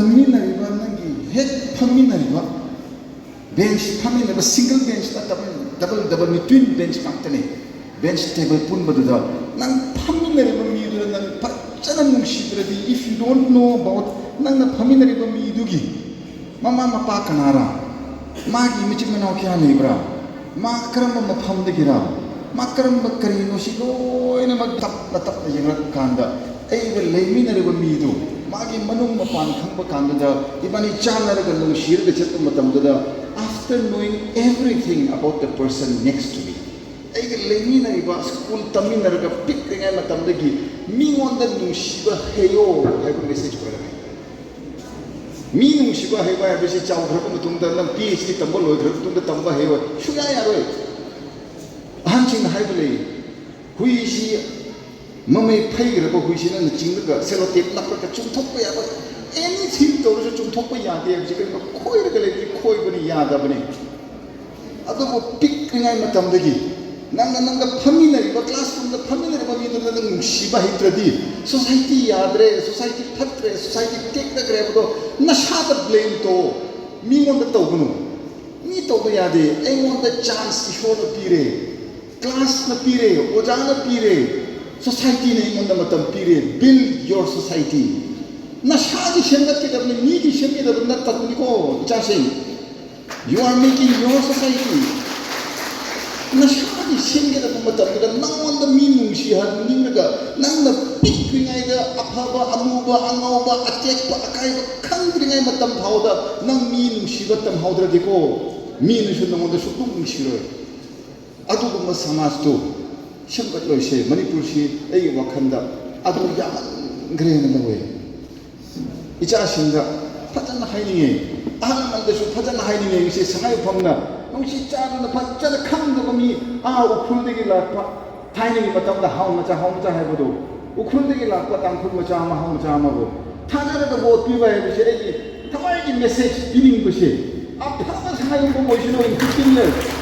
ꯇꯝꯃꯤꯟꯅꯔꯤꯕ ꯅꯪꯒꯤ ꯍꯦꯛ ꯐꯝꯃꯤꯟꯅꯔꯤꯕ ꯕꯦꯟꯆ ꯐꯝꯃꯤꯟꯅꯔꯤꯕ single bench double twin bench ꯉꯥꯛꯇꯅꯤ ꯕꯦꯟꯆ ꯇꯦꯕꯜ ꯄꯨꯟꯕꯗꯨꯗ ꯅꯪ ꯐꯝꯃꯤꯟꯅꯔꯤꯕ ꯃꯤꯗꯨꯗ ꯅꯪ ꯐꯖꯅ ꯅꯨꯡꯁꯤꯗ꯭ꯔꯗꯤ if you don't know about ꯅꯪꯅ ꯐꯝꯃꯤꯟꯅꯔꯤꯕ ꯃꯤꯗꯨꯒꯤ ꯃꯃꯥ ꯃꯄꯥ ꯀꯅꯥꯔꯥ 마기 미친 면 어떻게 하니 브라 마 그런 거 팜되기라 마 그런 거 그리노 시도에는 막 답답 이런 간다 에이를 레미나르고 미도 마기 만ung 마판 한번 간다 이번에 짠나르가 너무 싫게 쳤던 것보다 after knowing everything about the person next to me 에이가 레미나르가 스쿨 담미나르가 픽링에 마탐되기 미원다 누시가 해요 하고 메시지 보내라 미 농시가 해봐야 것이 자고 그러고 동다는 PhD 덤벌 로이 그러고 동다 덤바 해요 휴가야로이 한층 하이블레이 후이시 몸에 파이 그러고 후이시는 찍는 거 셀로테이프 납작가 좀 톡고야 뭐 anything 떨어져 좀 톡고야 돼 지금 코이를 그래 코이분이 야다분이 아도 뭐 픽ring할 마탐되기 nanga paminariba classroom da paminariba miduna nang shiba hitradi society yadre society phatre society take da grebo na shada blame to mi on da togunu mi to da yade I want the chance ishor na pire class na pire oja na pire society ne on da matam pire build your society na shadi shengat ke dabne mi ki shengi da na tatni ko chasing you are making your society na shadi shengi da matam da nang on da mi nungshi ha ninga nang na pikringai da aphaba amuba angauba atek pa akai ba khangringai matam phauda nang mi nungshi ba tam haudra diko mi nu shu nang on da shu tum nungshi ro adu gumma samaj to shambat loi she manipur shi ai wakhanda adu yaman gre na lawe icha shinga 파잖아 하이닝에 아나만데서 파잖아 하이닝에 이제 상하이 범나 농시 짜는 파잖아 칸도 거미 아 우쿨되기 라파 타이닝이 맞다 하우마자 해보도 우쿨되기 라파 땅풀마자 하우마고 타자라도 뭐 비바해 주시 애기 타마이기 메시지 비는 것이 아파가 상하이 뭐 모시노 인기는